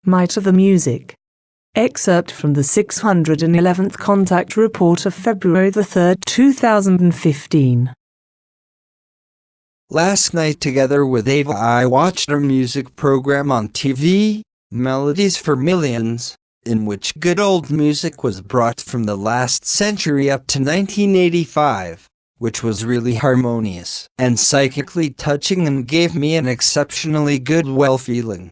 Might of the Music. Excerpt from the 611th Contact Report of February 3, 2015. Last night, together with Ava, I watched a music program on TV, Melodies for Millions, in which good old music was brought from the last century up to 1985, which was really harmonious and psychically touching and gave me an exceptionally good well-feeling.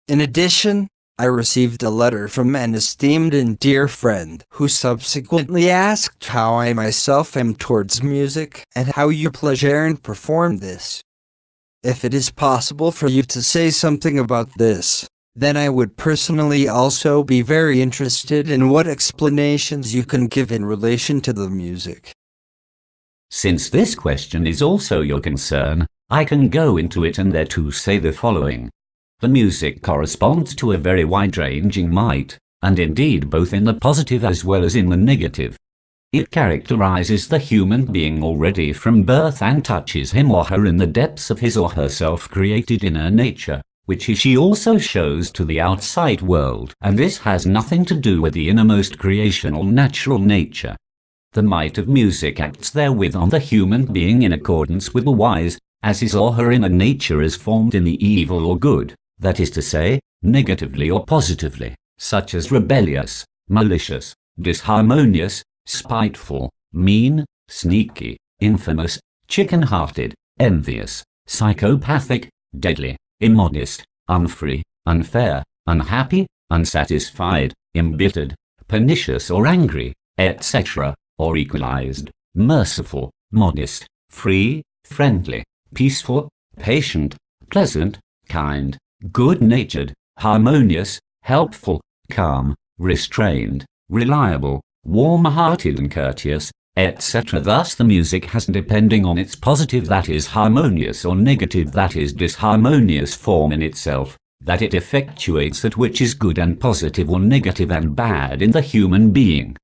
In addition, I received a letter from an esteemed and dear friend who subsequently asked how I myself am towards music and how you pleasure and perform this. If it is possible for you to say something about this, then I would personally also be very interested in what explanations you can give in relation to the music. Since this question is also your concern, I can go into it and thereto say the following. The music corresponds to a very wide-ranging might, and indeed both in the positive as well as in the negative. It characterizes the human being already from birth and touches him or her in the depths of his or her self-created inner nature, which she also shows to the outside world, and this has nothing to do with the innermost creational natural nature. The might of music acts therewith on the human being in accordance with the wise, as his or her inner nature is formed in the evil or good, that is to say, negatively or positively, such as rebellious, malicious, disharmonious, spiteful, mean, sneaky, infamous, chicken-hearted, envious, psychopathic, deadly, immodest, unfree, unfair, unhappy, unsatisfied, embittered, pernicious or angry, etc., or equalized, merciful, modest, free, friendly, peaceful, patient, pleasant, kind, good-natured, harmonious, helpful, calm, restrained, reliable, warm-hearted and courteous, etc. Thus the music has, depending on its positive, that is harmonious, or negative, that is disharmonious form in itself, that it effectuates that which is good and positive or negative and bad in the human being.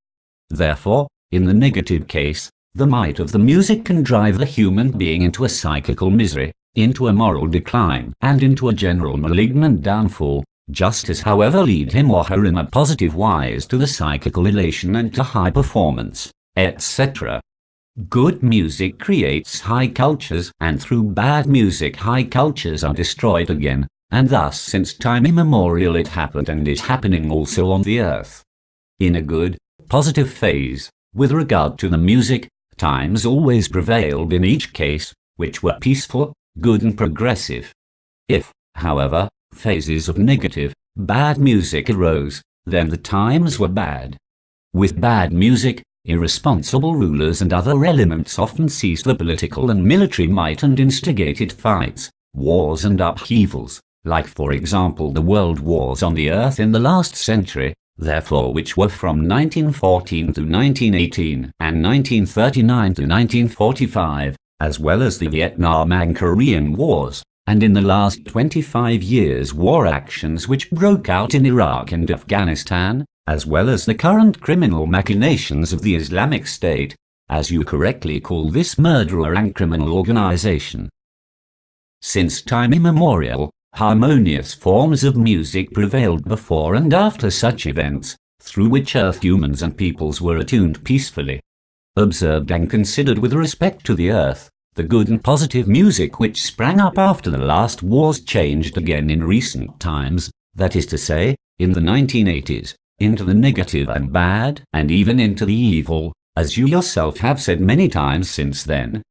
Therefore, in the negative case, the might of the music can drive the human being into a psychical misery, into a moral decline, and into a general malignant downfall, just as however lead him or her in a positive wise to the psychical elation and to high performance, etc. Good music creates high cultures, and through bad music high cultures are destroyed again, and thus since time immemorial it happened and is happening also on the earth. In a good, positive phase, with regard to the music, times always prevailed in each case, which were peaceful, good and progressive. If, however, phases of negative, bad music arose, then the times were bad. With bad music, irresponsible rulers and other elements often seized the political and military might and instigated fights, wars and upheavals, like for example the world wars on the earth in the last century, therefore which were from 1914 to 1918 and 1939 to 1945, as well as the Vietnam and Korean wars, and in the last 25 years war actions which broke out in Iraq and Afghanistan, as well as the current criminal machinations of the Islamic State, as you correctly call this murderer and criminal organization. Since time immemorial, harmonious forms of music prevailed before and after such events, through which earth humans and peoples were attuned peacefully. Observed and considered with respect to the earth, the good and positive music which sprang up after the last wars changed again in recent times, that is to say, in the 1980s, into the negative and bad, and even into the evil, as you yourself have said many times since then.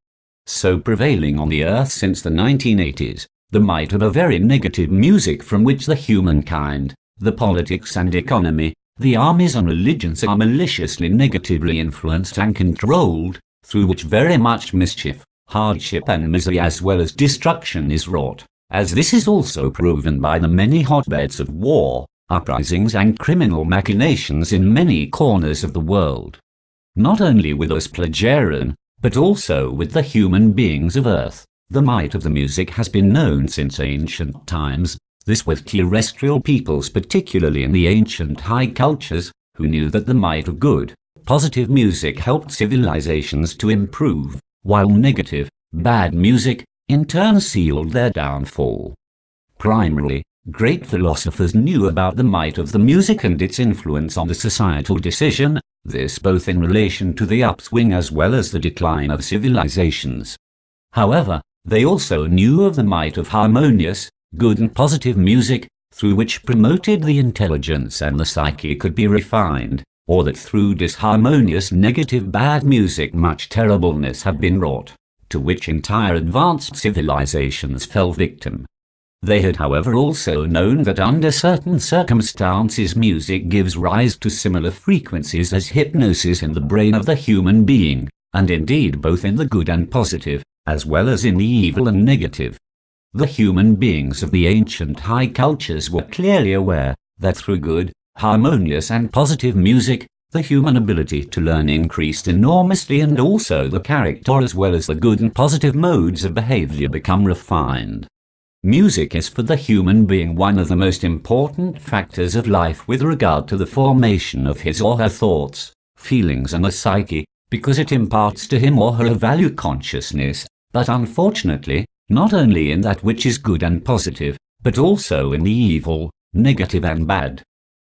So prevailing on the earth since the 1980s, the might of a very negative music from which the humankind, the politics and economy, the armies and religions are maliciously negatively influenced and controlled, through which very much mischief, hardship and misery as well as destruction is wrought, as this is also proven by the many hotbeds of war, uprisings and criminal machinations in many corners of the world. Not only with us Plagiarian, but also with the human beings of earth, the might of the music has been known since ancient times, this with terrestrial peoples particularly in the ancient high cultures, who knew that the might of good, positive music helped civilizations to improve, while negative, bad music, in turn sealed their downfall. Primarily, Great philosophers knew about the might of the music and its influence on the societal decision, this both in relation to the upswing as well as the decline of civilizations. However, they also knew of the might of harmonious, good and positive music, through which promoted the intelligence and the psyche could be refined, or that through disharmonious negative bad music much terribleness had been wrought, to which entire advanced civilizations fell victim. They had however also known that under certain circumstances music gives rise to similar frequencies as hypnosis in the brain of the human being, and indeed both in the good and positive, as well as in the evil and negative. The human beings of the ancient high cultures were clearly aware that through good, harmonious and positive music, the human ability to learn increased enormously, and also the character as well as the good and positive modes of behavior become refined. Music is for the human being one of the most important factors of life with regard to the formation of his or her thoughts, feelings and the psyche, because it imparts to him or her a value consciousness, but unfortunately, not only in that which is good and positive, but also in the evil, negative and bad.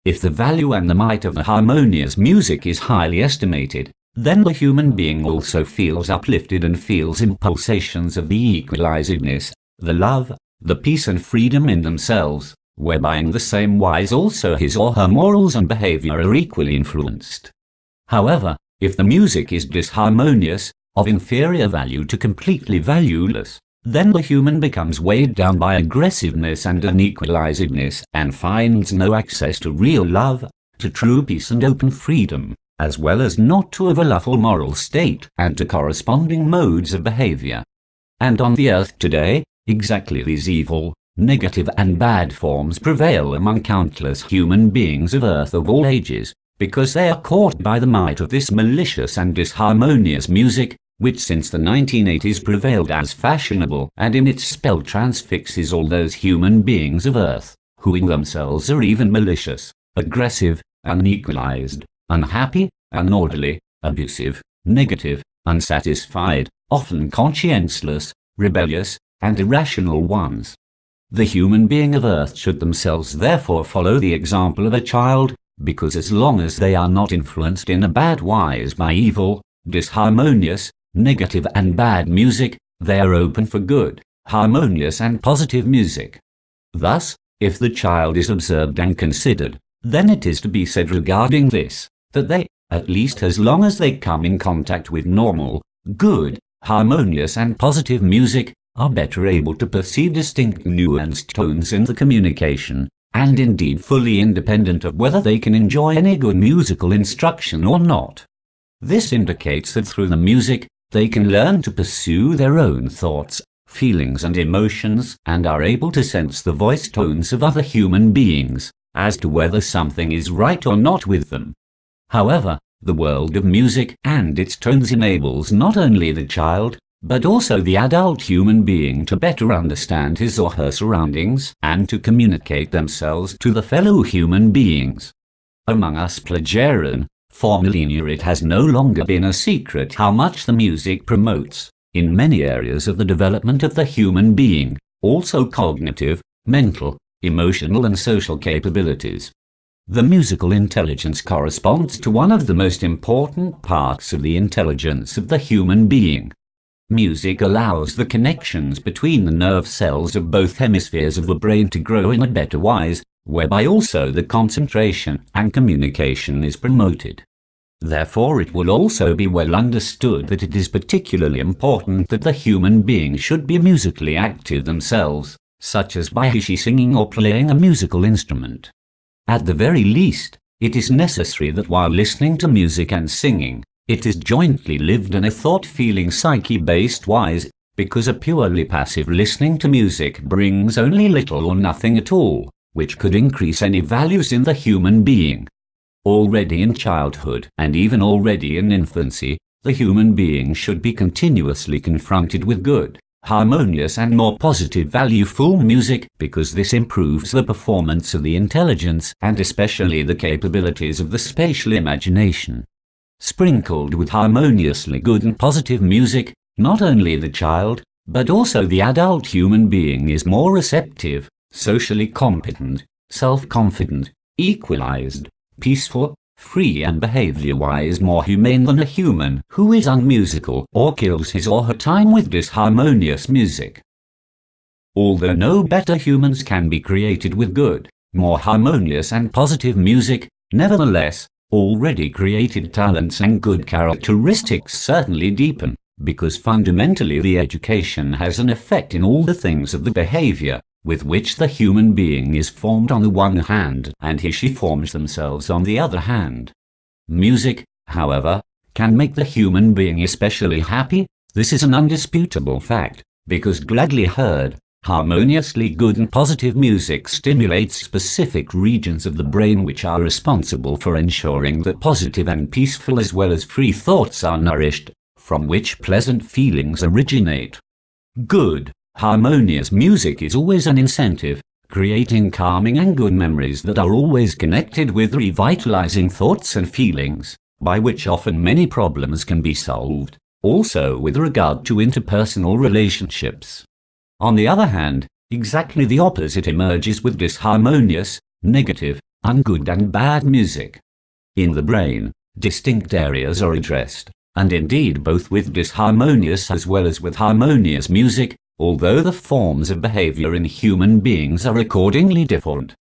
If the value and the might of the harmonious music is highly estimated, then the human being also feels uplifted and feels impulsations of the equalizedness, the love, the peace and freedom in themselves, whereby in the same wise also his or her morals and behavior are equally influenced. However, if the music is disharmonious, of inferior value to completely valueless, then the human becomes weighed down by aggressiveness and unequalizedness, and finds no access to real love, to true peace and open freedom, as well as not to a lawful moral state and to corresponding modes of behavior. And on the earth today, exactly these evil, negative and bad forms prevail among countless human beings of earth of all ages, because they are caught by the might of this malicious and disharmonious music, which since the 1980s prevailed as fashionable, and in its spell transfixes all those human beings of earth, who in themselves are even malicious, aggressive, unequalized, unhappy, unorderly, abusive, negative, unsatisfied, often conscienceless, rebellious, and irrational ones. The human being of earth should themselves therefore follow the example of a child, because as long as they are not influenced in a bad wise by evil, disharmonious, negative and bad music, they are open for good, harmonious and positive music. Thus, if the child is observed and considered, then it is to be said regarding this, that they, at least as long as they come in contact with normal, good, harmonious and positive music, are better able to perceive distinct nuanced tones in the communication, and indeed fully independent of whether they can enjoy any good musical instruction or not. This indicates that through the music, they can learn to pursue their own thoughts, feelings and emotions, and are able to sense the voice tones of other human beings, as to whether something is right or not with them. However, the world of music and its tones enables not only the child, but also the adult human being to better understand his or her surroundings and to communicate themselves to the fellow human beings. Among us Plagiarian, for millennia it has no longer been a secret how much the music promotes, in many areas of the development of the human being, also cognitive, mental, emotional and social capabilities. The musical intelligence corresponds to one of the most important parts of the intelligence of the human being. Music allows the connections between the nerve cells of both hemispheres of the brain to grow in a better wise, whereby also the concentration and communication is promoted. Therefore it will also be well understood that it is particularly important that the human being should be musically active themselves, such as by singing or playing a musical instrument. At the very least, it is necessary that while listening to music and singing, it is jointly lived in a thought-feeling psyche-based wise, because a purely passive listening to music brings only little or nothing at all, which could increase any values in the human being. Already in childhood, and even already in infancy, the human being should be continuously confronted with good, harmonious and more positive valueful music, because this improves the performance of the intelligence and especially the capabilities of the spatial imagination. Sprinkled with harmoniously good and positive music, not only the child, but also the adult human being is more receptive, socially competent, self-confident, equalized, peaceful, free and behavior-wise more humane than a human who is unmusical or kills his or her time with disharmonious music. Although no better humans can be created with good, more harmonious and positive music, nevertheless, already created talents and good characteristics certainly deepen, because fundamentally the education has an effect in all the things of the behavior with which the human being is formed on the one hand and he/she forms themselves on the other hand. Music, however, can make the human being especially happy. This is an undisputable fact, because gladly heard, harmoniously good and positive music stimulates specific regions of the brain which are responsible for ensuring that positive and peaceful as well as free thoughts are nourished, from which pleasant feelings originate. Good, harmonious music is always an incentive, creating calming and good memories that are always connected with revitalizing thoughts and feelings, by which often many problems can be solved, also with regard to interpersonal relationships. On the other hand, exactly the opposite emerges with disharmonious, negative, ungood and bad music. In the brain, distinct areas are addressed, and indeed both with disharmonious as well as with harmonious music, although the forms of behavior in human beings are accordingly different.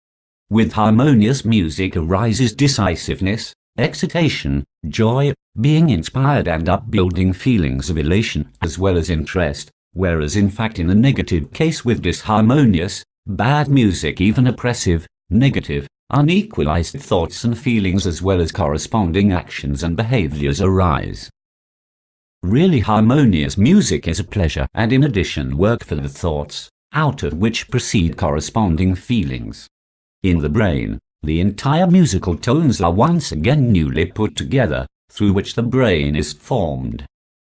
With harmonious music arises decisiveness, excitation, joy, being inspired and upbuilding feelings of elation as well as interest, whereas in fact in the negative case with disharmonious, bad music even oppressive, negative, unequalized thoughts and feelings as well as corresponding actions and behaviors arise. Really harmonious music is a pleasure and in addition work for the thoughts, out of which proceed corresponding feelings. In the brain, the entire musical tones are once again newly put together, through which the brain is formed.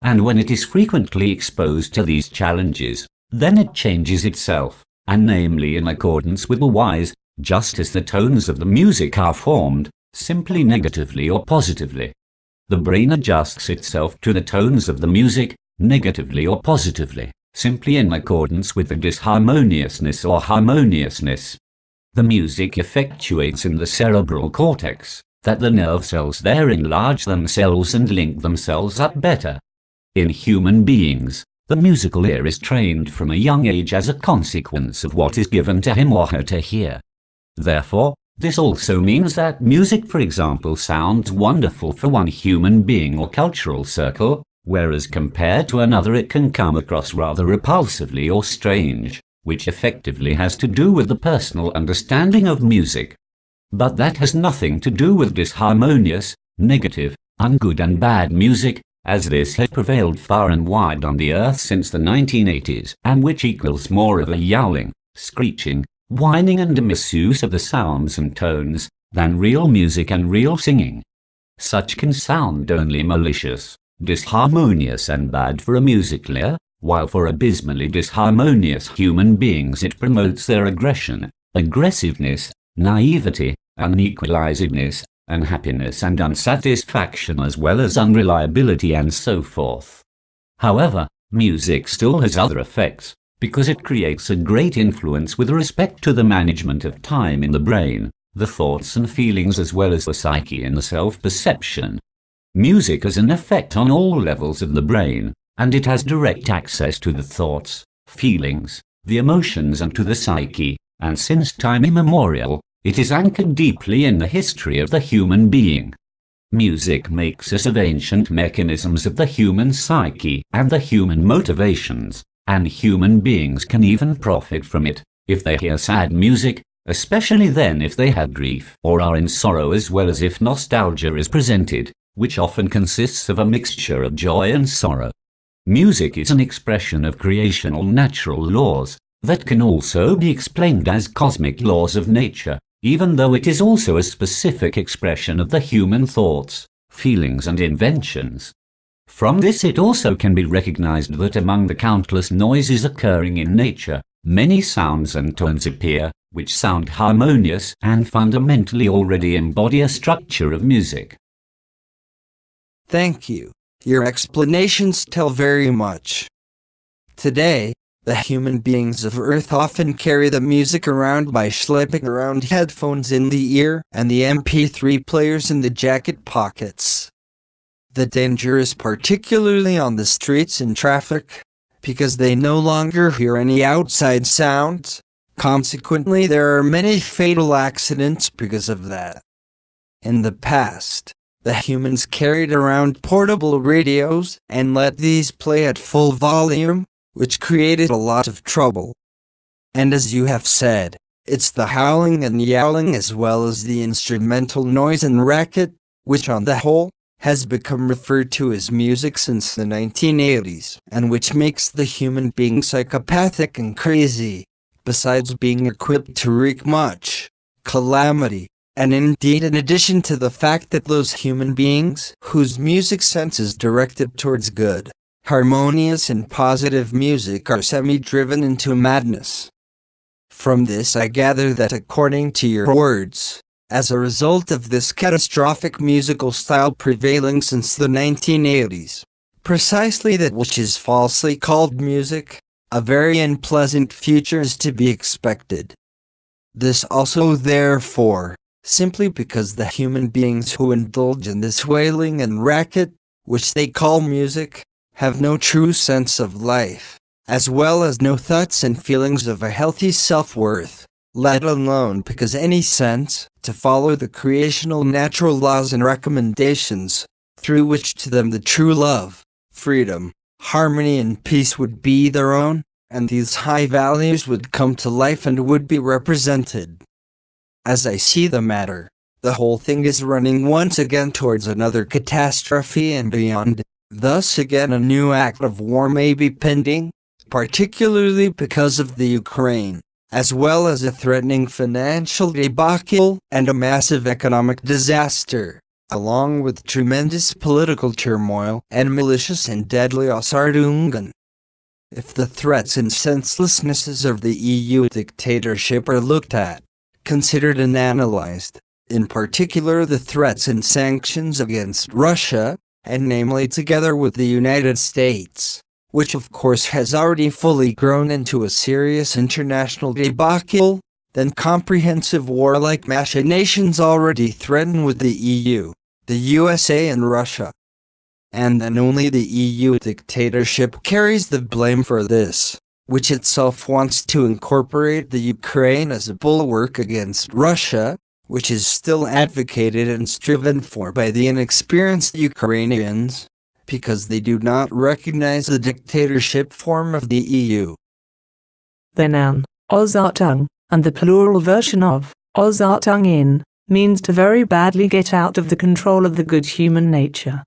And when it is frequently exposed to these challenges, then it changes itself, and namely in accordance with the wise, just as the tones of the music are formed, simply negatively or positively. The brain adjusts itself to the tones of the music, negatively or positively, simply in accordance with the disharmoniousness or harmoniousness. The music effectuates in the cerebral cortex, that the nerve cells there enlarge themselves and link themselves up better. In human beings, the musical ear is trained from a young age as a consequence of what is given to him or her to hear. Therefore, this also means that music, for example, sounds wonderful for one human being or cultural circle, whereas compared to another it can come across rather repulsively or strange, which effectively has to do with the personal understanding of music. But that has nothing to do with disharmonious, negative, ungood and bad music, as this has prevailed far and wide on the earth since the 1980s, and which equals more of a yowling, screeching, whining and a misuse of the sounds and tones, than real music and real singing. Such can sound only malicious, disharmonious and bad for a musical ear, while for abysmally disharmonious human beings it promotes their aggression, aggressiveness, naivety, unequalizedness, unhappiness and unsatisfaction as well as unreliability and so forth. However, music still has other effects, because it creates a great influence with respect to the management of time in the brain, the thoughts and feelings as well as the psyche and the self-perception. Music has an effect on all levels of the brain, and it has direct access to the thoughts, feelings, the emotions and to the psyche, and since time immemorial, it is anchored deeply in the history of the human being. Music makes use of ancient mechanisms of the human psyche and the human motivations, and human beings can even profit from it, if they hear sad music, especially then if they have grief or are in sorrow as well as if nostalgia is presented, which often consists of a mixture of joy and sorrow. Music is an expression of creational natural laws, that can also be explained as cosmic laws of nature, even though it is also a specific expression of the human thoughts, feelings and inventions. From this it also can be recognized that among the countless noises occurring in nature, many sounds and tones appear, which sound harmonious and fundamentally already embody a structure of music. Thank you. Your explanations tell very much. Today, The human beings of Earth often carry the music around by schlepping around headphones in the ear and the MP3 players in the jacket pockets. The danger is particularly on the streets and traffic, because they no longer hear any outside sounds. Consequently, there are many fatal accidents because of that. In the past, the humans carried around portable radios and let these play at full volume, which created a lot of trouble. And as you have said, it's the howling and yowling as well as the instrumental noise and racket, which on the whole, has become referred to as music since the 1980s, and which makes the human being psychopathic and crazy, besides being equipped to wreak much calamity. And indeed, in addition to the fact that those human beings whose music sense is directed towards good, harmonious and positive music are semi-driven into madness. From this I gather that according to your words, as a result of this catastrophic musical style prevailing since the 1980s, precisely that which is falsely called music, a very unpleasant future is to be expected. This also therefore, simply because the human beings who indulge in this wailing and racket, which they call music, have no true sense of life, as well as no thoughts and feelings of a healthy self-worth, let alone because any sense to follow the creational natural laws and recommendations, through which to them the true love, freedom, harmony and peace would be their own, and these high values would come to life and would be represented. As I see the matter, the whole thing is running once again towards another catastrophe and beyond. Thus again a new act of war may be pending, particularly because of the Ukraine, as well as a threatening financial debacle and a massive economic disaster, along with tremendous political turmoil and malicious and deadly Ausartungen. If the threats and senselessnesses of the EU dictatorship are looked at, considered and analyzed, in particular the threats and sanctions against Russia, and namely together with the United States, which of course has already fully grown into a serious international debacle, then comprehensive warlike machinations already threaten with the EU, the USA and Russia. And then only the EU dictatorship carries the blame for this, which itself wants to incorporate the Ukraine as a bulwark against Russia, which is still advocated and striven for by the inexperienced Ukrainians, because they do not recognize the dictatorship form of the EU. The noun, Ausartung, and the plural version of, Ausartungen, means to very badly get out of the control of the good human nature.